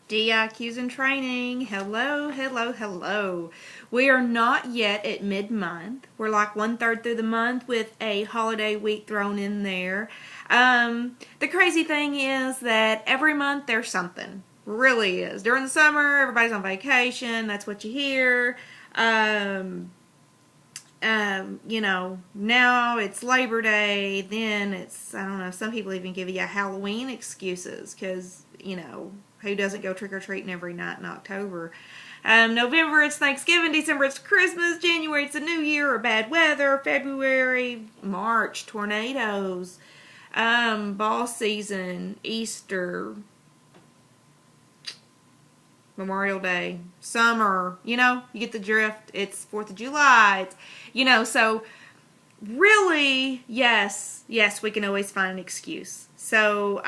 DIQ's in training. Hello, hello, hello. We are not yet at mid-month. We're like 1/3 through the month with a holiday week thrown in there. The crazy thing is that every month there's something. Really is. During the summer, everybody's on vacation. That's what you hear. Now it's Labor Day, then it's, I don't know, some people even give you Halloween excuses because, who doesn't go trick-or-treating every night in October? November, it's Thanksgiving. December, it's Christmas. January, it's a new year or bad weather. February, March, tornadoes, ball season, Easter, Memorial Day, summer, you get the drift. It's 4th of July. So really, yes, we can always find an excuse. So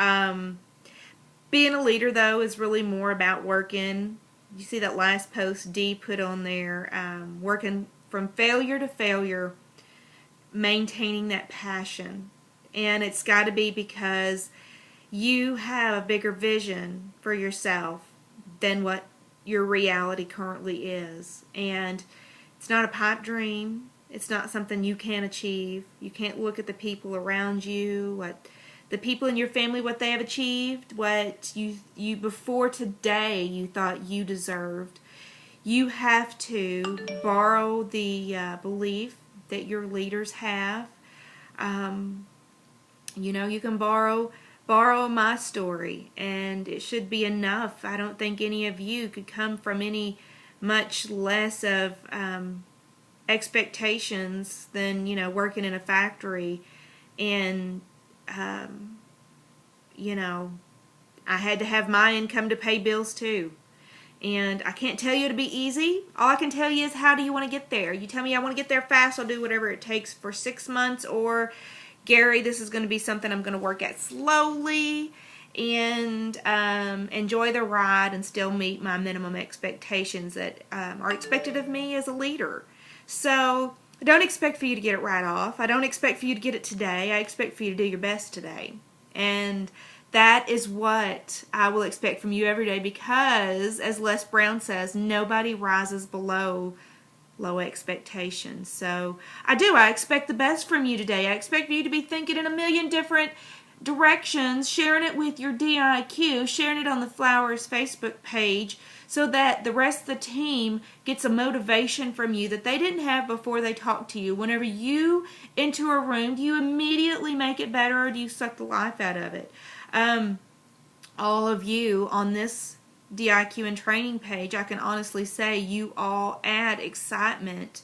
being a leader, though, is really more about working. You see that last post Dee put on there, working from failure to failure, maintaining that passion. And it's got to be because you have a bigger vision for yourself than what your reality currently is. And it's not a pipe dream. It's not something you can't achieve. You can't look at the people around you, the people in your family, what they have achieved, what you before today you thought you deserved. You have to borrow the belief that your leaders have. You can borrow my story, and it should be enough. I don't think any of you could come from any much less of expectations than working in a factory. And I had to have my income to pay bills too. And I can't tell you it'll be easy. All I can tell you is, how do you want to get there? You tell me I want to get there fast, I'll do whatever it takes for 6 months. Or, Gary, this is going to be something I'm going to work at slowly and enjoy the ride and still meet my minimum expectations that are expected of me as a leader. So I don't expect for you to get it right off. I don't expect for you to get it today. I expect for you to do your best today. And that is what I will expect from you every day, because, as Les Brown says, nobody rises below low expectations. So I expect the best from you today. I expect for you to be thinking in a million different directions, sharing it with your DIQ, sharing it on the Flowers Facebook page, so that the rest of the team gets a motivation from you that they didn't have before they talked to you. Whenever you enter a room, do you immediately make it better, or do you suck the life out of it? All of you on this DIQ and training page, I can honestly say you all add excitement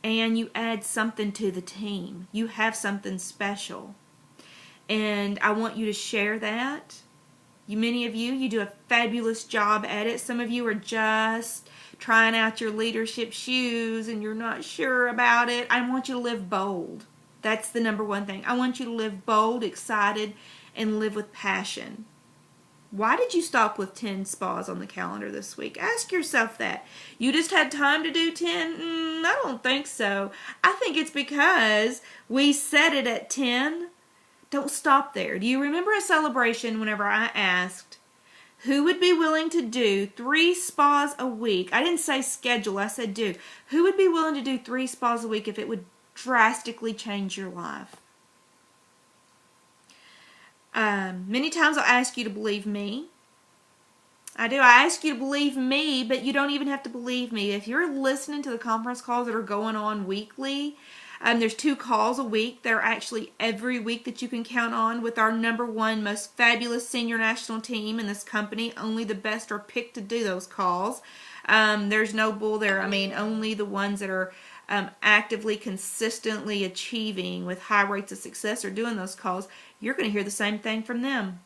and you add something to the team. You have something special. And I want you to share that. Many of you do a fabulous job at it. Some of you are just trying out your leadership shoes and you're not sure about it. I want you to live bold. That's the number one thing. I want you to live bold, excited, and live with passion. Why did you stop with 10 spas on the calendar this week? Ask yourself that. You just had time to do 10? I don't think so. I think it's because we set it at 10. Don't stop there. Do you remember a celebration whenever I asked who would be willing to do 3 spas a week? I didn't say schedule, I said do. Who would be willing to do 3 spas a week if it would drastically change your life? Many times I'll ask you to believe me. I do. I ask you to believe me, but you don't even have to believe me. If you're listening to the conference calls that are going on weekly, there's 2 calls a week. They're actually every week that you can count on with our #1 most fabulous senior national team in this company. Only the best are picked to do those calls. There's no bull there. Only the ones that are actively, consistently achieving with high rates of success are doing those calls. You're going to hear the same thing from them.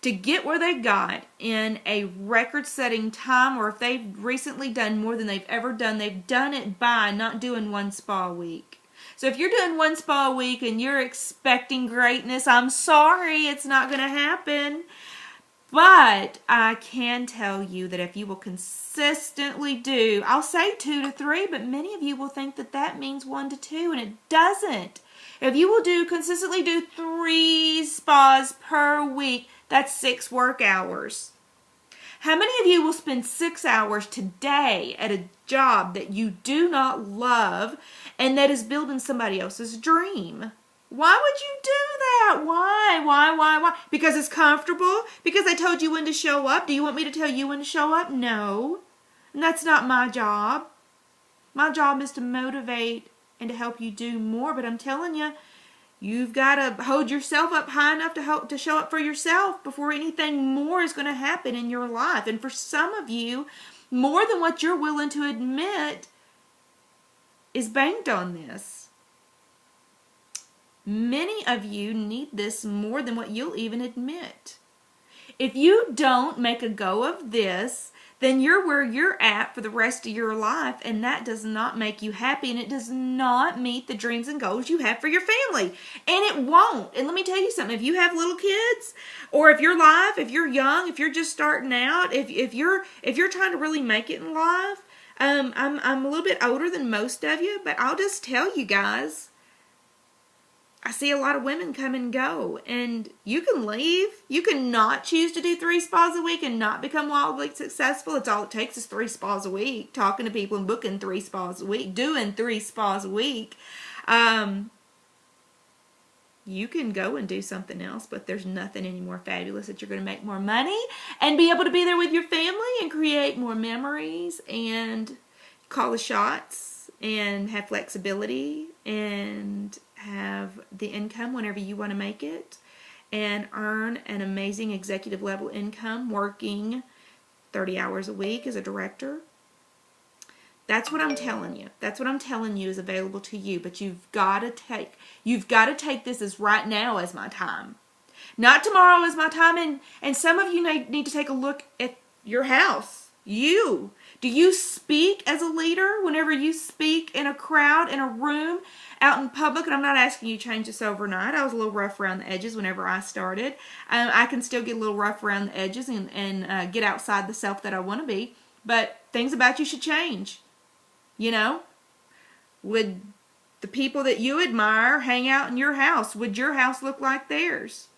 To get where they got in a record-setting time, or if they've recently done more than they've ever done, they've done it by not doing 1 spa a week. So if you're doing 1 spa a week and you're expecting greatness, I'm sorry, it's not going to happen. But I can tell you that if you will consistently do, I'll say 2 to 3, but many of you will think that that means 1 to 2, and it doesn't. If you will consistently do 3 spas per week, that's 6 work hours. How many of you will spend 6 hours today at a job that you do not love and that is building somebody else's dream? Why would you do that? Why? Because it's comfortable? Because I told you when to show up? Do you want me to tell you when to show up? No. And that's not my job. My job is to motivate and to help you do more. But I'm telling you, you've got to hold yourself up high enough to show up for yourself before anything more is going to happen in your life. And for some of you, more than what you're willing to admit is banked on this. Many of you need this more than what you'll even admit. If you don't make a go of this, then you're where you're at for the rest of your life, and that does not make you happy, and it does not meet the dreams and goals you have for your family. And it won't. And let me tell you something. If you have little kids, or if you're live, if you're young, if you're just starting out, if you're trying to really make it in life, I'm a little bit older than most of you, but I'll just tell you guys, I see a lot of women come and go, and you can leave. You can not choose to do 3 spas a week and not become wildly successful. It's all it takes is 3 spas a week, talking to people and booking 3 spas a week, doing 3 spas a week. You can go and do something else, but there's nothing any more fabulous that you're going to make more money and be able to be there with your family and create more memories and call the shots and have flexibility and have the income whenever you want to make it and earn an amazing executive level income working 30 hours a week as a director. That's what I'm telling you. That's what I'm telling you is available to you, but you've got to take this as right now as my time. Not tomorrow as my time, and some of you need to take a look at your house. Do you speak as a leader whenever you speak in a crowd, in a room, out in public? And I'm not asking you to change this overnight. I was a little rough around the edges whenever I started. I can still get a little rough around the edges and get outside the self that I want to be. But things about you should change. You know? Would the people that you admire hang out in your house? Would your house look like theirs?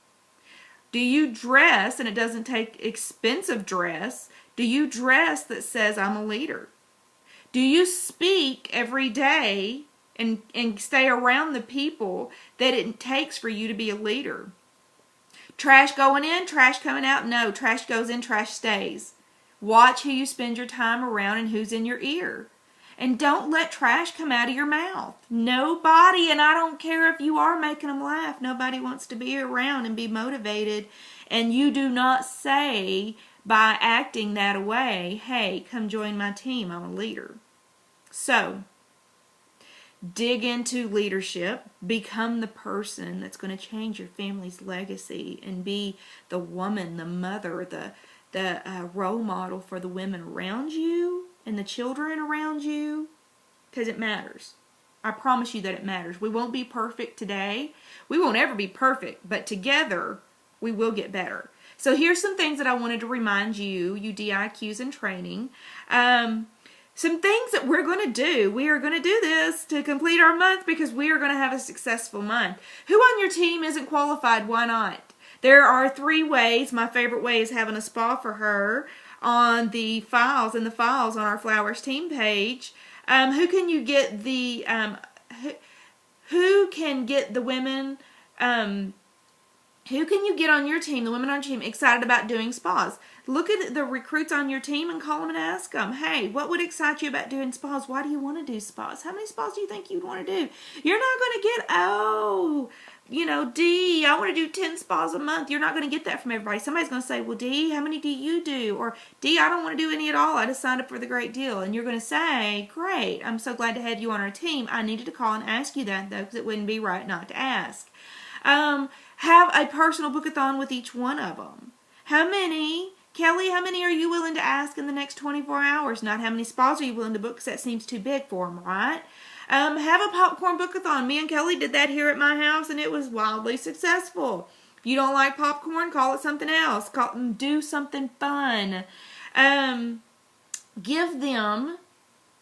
Do you dress, and it doesn't take expensive dress, do you dress that says I'm a leader? Do you speak every day and stay around the people that it takes for you to be a leader? Trash going in, trash coming out? No, trash goes in, trash stays. Watch who you spend your time around and who's in your ear. And don't let trash come out of your mouth. Nobody, and I don't care if you are making them laugh, nobody wants to be around and be motivated. And you do not say by acting that away, hey, come join my team, I'm a leader. So, dig into leadership, become the person that's going to change your family's legacy and be the woman, the mother, the role model for the women around you and the children around you, because it matters. I promise you that it matters. We won't be perfect today. We won't ever be perfect, but together we will get better. So here's some things that I wanted to remind you, you DIQs in training. Some things that we're going to do. We are going to do this to complete our month because we are going to have a successful month. Who on your team isn't qualified? Why not? There are 3 ways. My favorite way is having a spa for her on the files, in the files on our Flowers team page. Who can you get the, who can get the women, who can you get on your team, the women on your team, excited about doing spas? Look at the recruits on your team and call them and ask them, hey, what would excite you about doing spas? Why do you want to do spas? How many spas do you think you'd want to do? You're not going to get, D, I want to do 10 spas a month. You're not going to get that from everybody. Somebody's going to say, well, D, how many do you do? Or, D, I don't want to do any at all. I just signed up for the great deal. And you're going to say, great, I'm so glad to have you on our team. I needed to call and ask you that, though, because it wouldn't be right not to ask. Have a personal book-a-thon with each one of them. How many, Kelly, how many are you willing to ask in the next 24 hours? Not how many spas are you willing to book, because that seems too big for them, right? Have a popcorn book-a-thon. Me and Kelly did that here at my house, and it was wildly successful. If you don't like popcorn, call it something else. Do something fun. Give them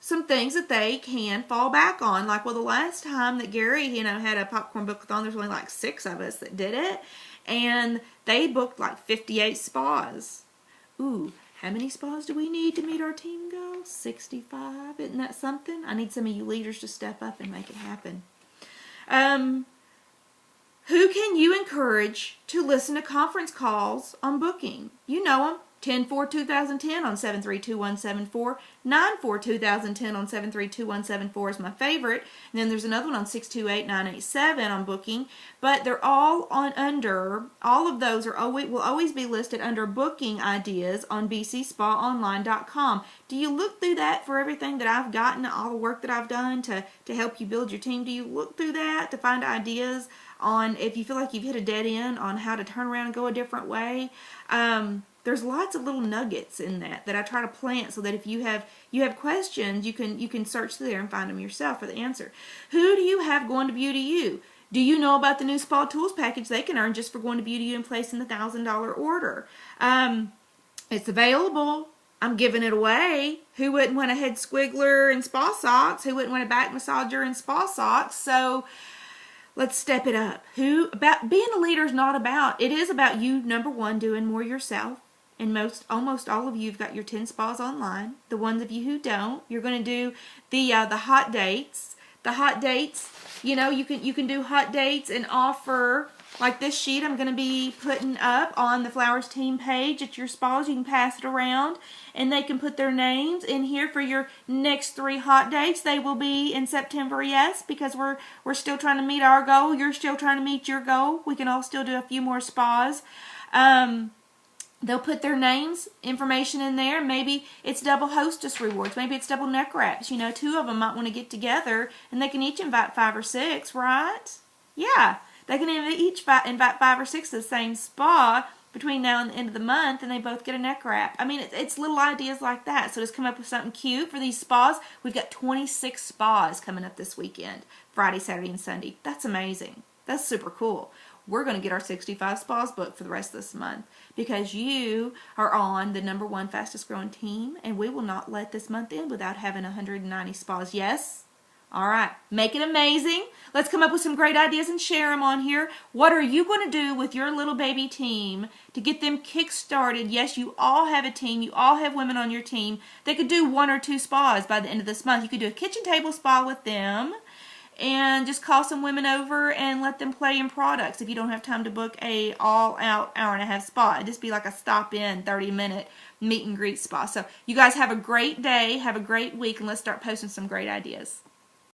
some things that they can fall back on. Like, well, the last time that Gary, had a popcorn book-a-thon, there's only like 6 of us that did it. And they booked like 58 spas. Ooh, how many spas do we need to meet our team goal? 65. Isn't that something? I need some of you leaders to step up and make it happen. Who can you encourage to listen to conference calls on booking? You know them. 10-4-2010 on 732-174. 9-4-2010 on 732-174 is my favorite. And then there's another one on 628-987 on booking. But they're all all of those will always be listed under booking ideas on bcspaonline.com. Do you look through that for everything that I've gotten, all the work that I've done to help you build your team? Do you look through that to find ideas on if you feel like you've hit a dead end on how to turn around and go a different way? There's lots of little nuggets in that I try to plant so that if you have questions, you can search through there and find them yourself for the answer. Who do you have going to Beauty U? Do you know about the new Spa Tools package they can earn just for going to Beauty U and placing the $1,000 order? It's available. I'm giving it away. Who wouldn't want a head squiggler and spa socks? Who wouldn't want a back massager and spa socks? So let's step it up. Being a leader is not about, it is about you, number one, doing more yourself. And almost all of you have got your 10 spas online. The ones of you who don't, you're going to do the hot dates. The hot dates, you know, you can do hot dates and offer, like this sheet I'm going to be putting up on the Flowers team page at your spas. You can pass it around and they can put their names in here for your next 3 hot dates. They will be in September, yes, because we're still trying to meet our goal. You're still trying to meet your goal. We can all still do a few more spas. They'll put their names, information in there. Maybe it's double hostess rewards. Maybe it's double neck wraps. You know, 2 of them might want to get together and they can each invite 5 or 6, right? Yeah, they can each invite 5 or 6 to the same spa between now and the end of the month, and they both get a neck wrap. I mean, it's little ideas like that. So just come up with something cute for these spas. We've got 26 spas coming up this weekend, Friday, Saturday, and Sunday. That's amazing. That's super cool. We're going to get our 65 spas booked for the rest of this month because you are on the number 1 fastest growing team, and we will not let this month end without having 190 spas. Yes? All right. Make it amazing. Let's come up with some great ideas and share them on here. What are you going to do with your little baby team to get them kick-started? Yes, you all have a team. You all have women on your team. They could do 1 or 2 spas by the end of this month. You could do a kitchen table spa with them and just call some women over and let them play in products if you don't have time to book a all-out hour-and-a-half spa. It'd just be like a stop-in 30-minute meet and greet spa. So you guys have a great day, have a great week, and let's start posting some great ideas.